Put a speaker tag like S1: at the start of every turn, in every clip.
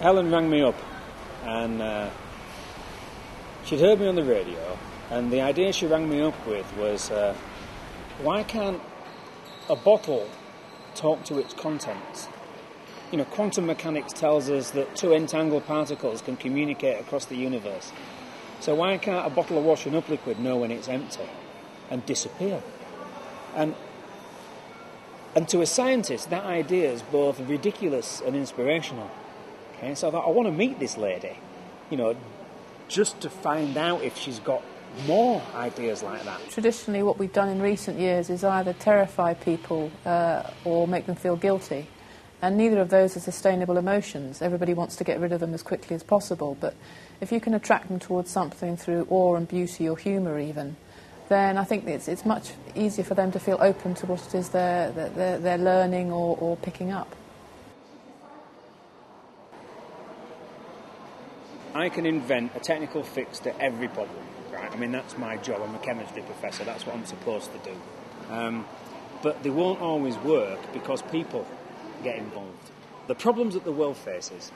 S1: Helen rang me up and she'd heard me on the radio, and the idea she rang me up with was why can't a bottle talk to its contents? You know, quantum mechanics tells us that two entangled particles can communicate across the universe. So why can't a bottle of washing up liquid know when it's empty and disappear? And to a scientist, that idea is both ridiculous and inspirational. Okay, so I thought, I want to meet this lady, you know, just to find out if she's got more ideas like that.
S2: Traditionally, what we've done in recent years is either terrify people or make them feel guilty. And neither of those are sustainable emotions. Everybody wants to get rid of them as quickly as possible. But if you can attract them towards something through awe and beauty or humour even, then I think it's much easier for them to feel open to what it is they're learning or picking up.
S1: I can invent a technical fix to every problem, right? I mean, that's my job. I'm a chemistry professor. That's what I'm supposed to do. But they won't always work because people get involved. The problems that the world faces,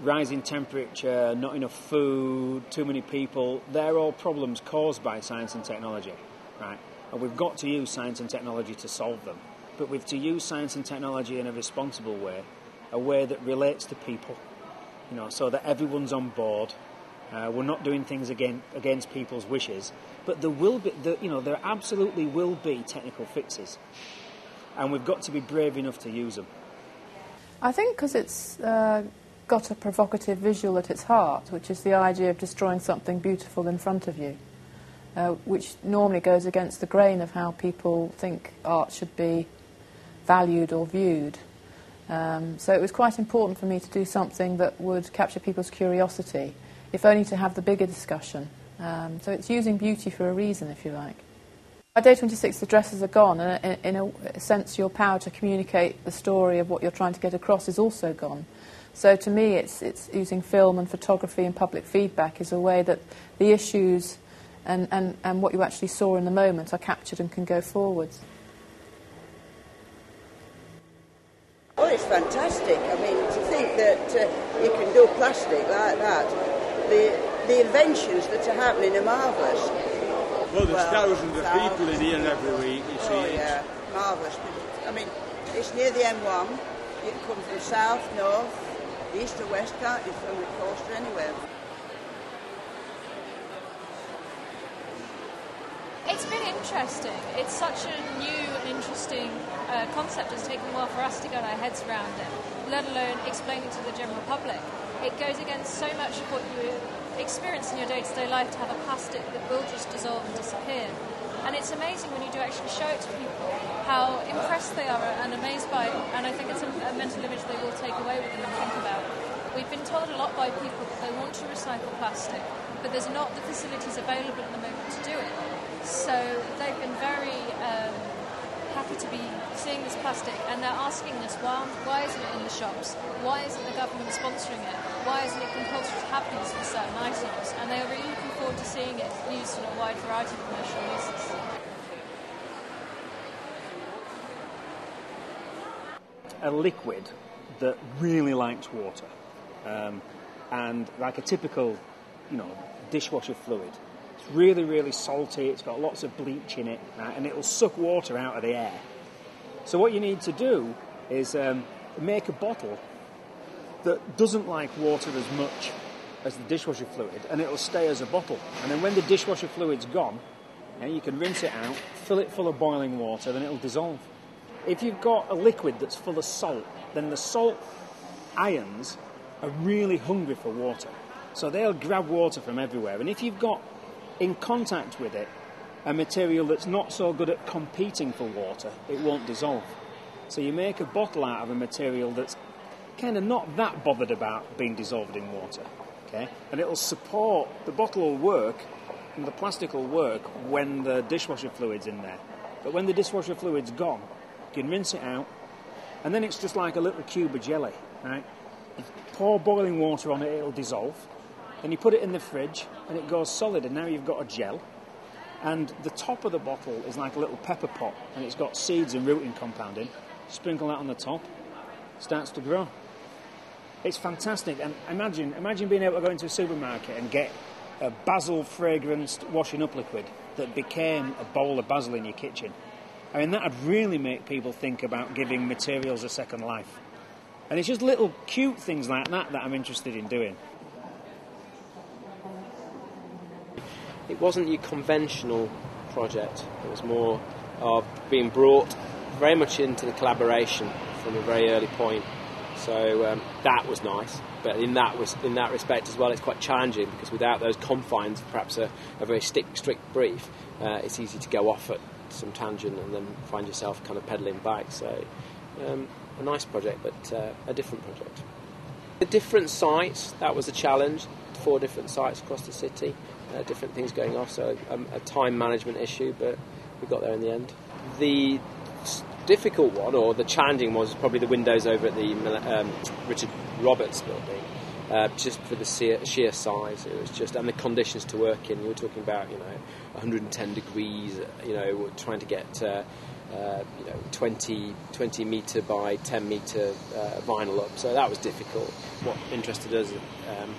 S1: rising temperature, not enough food, too many people, they're all problems caused by science and technology, right? And we've got to use science and technology to solve them. But we've to use science and technology in a responsible way, a way that relates to people, you know, so that everyone's on board. We're not doing things against people's wishes, but there will be, there absolutely will be technical fixes, and we've got to be brave enough to use them.
S2: I think because it's got a provocative visual at its heart, which is the idea of destroying something beautiful in front of you, which normally goes against the grain of how people think art should be valued or viewed. So it was quite important for me to do something that would capture people's curiosity, if only to have the bigger discussion. So it's using beauty for a reason, if you like. By day 26, the dresses are gone, and in a sense your power to communicate the story of what you're trying to get across is also gone. So to me it's using film and photography and public feedback is a way that the issues and what you actually saw in the moment are captured and can go forwards.
S3: Well, it's fantastic. I mean, to think that you can do plastic like that, the inventions that are happening are marvellous.
S4: Well, there's thousands of people in here every week, you see.
S3: Oh, yeah, marvellous. I mean, it's near the M1. You can come from south, north, east or west, can't you, from the coast or anywhere.
S5: It's been interesting. It's such a new and interesting concept. It's taken a while for us to get our heads around it, let alone explain it to the general public. It goes against so much of what you experience in your day-to-day life to have a plastic that will just dissolve and disappear. And it's amazing when you do actually show it to people how impressed they are and amazed by it. And I think it's a mental image they will take away with them and think about. We've been told a lot by people that they want to recycle plastic, but there's not the facilities available at the moment to do it. So they've been very happy to be seeing this plastic, and they're asking us, why isn't it in the shops? Why isn't the government sponsoring it? Why isn't it compulsory to have these for certain items? And they are really looking forward to seeing it used in a wide variety of commercial uses.
S1: A liquid that really likes water, and like a typical, dishwasher fluid. It's really, really salty, it's got lots of bleach in it, and it'll suck water out of the air. So what you need to do is make a bottle that doesn't like water as much as the dishwasher fluid, and it'll stay as a bottle. And then when the dishwasher fluid's gone, you can rinse it out, fill it full of boiling water, then it'll dissolve. If you've got a liquid that's full of salt, then the salt ions are really hungry for water. So they'll grab water from everywhere. And if you've got in contact with it a material that's not so good at competing for water, it won't dissolve. So you make a bottle out of a material that's kind of not that bothered about being dissolved in water, okay? And it'll support, the bottle will work and the plastic will work when the dishwasher fluid's in there. But when the dishwasher fluid's gone, you can rinse it out, and then it's just like a little cube of jelly, right? You pour boiling water on it, it'll dissolve. Then you put it in the fridge, and it goes solid, and now you've got a gel. And the top of the bottle is like a little pepper pot, and it's got seeds and rooting compound in. Sprinkle that on the top, starts to grow. It's fantastic, and imagine being able to go into a supermarket and get a basil fragranced washing up liquid that became a bowl of basil in your kitchen. I mean, that would really make people think about giving materials a second life. And it's just little cute things like that I'm interested in doing.
S6: It wasn't your conventional project. It was more of being brought very much into the collaboration from a very early point. So that was nice. But in that respect as well, it's quite challenging because without those confines, perhaps a very strict brief, it's easy to go off at some tangent and then find yourself kind of pedalling back. So a nice project, but a different project. The different sites, that was a challenge. 4 different sites across the city, different things going off. So a time management issue, but we got there in the end. The difficult one, or the challenging one, was probably the windows over at the Richard Roberts building. Just for the sheer size, it was just, and the conditions to work in. You were talking about 110 degrees, trying to get 20 metre by 10 metre vinyl up. So that was difficult. What interested us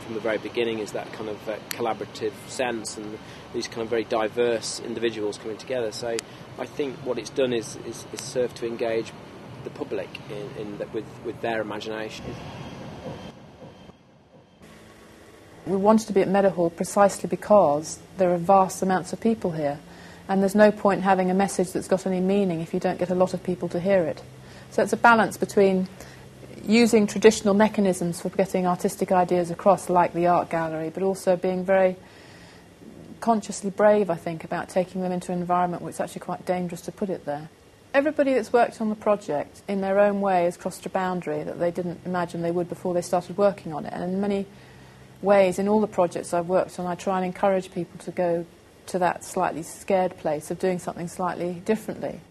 S6: from the very beginning is that kind of collaborative sense and these kind of very diverse individuals coming together. So I think what it's done is served to engage the public with their imagination.
S2: We wanted to be at Meadowhall precisely because there are vast amounts of people here, and there's no point having a message that's got any meaning if you don't get a lot of people to hear it. So it's a balance between using traditional mechanisms for getting artistic ideas across, like the art gallery, but also being very consciously brave, I think, about taking them into an environment where it's actually quite dangerous to put it there. Everybody that's worked on the project, in their own way, has crossed a boundary that they didn't imagine they would before they started working on it. And in many ways, in all the projects I've worked on, I try and encourage people to go to that slightly scared place of doing something slightly differently.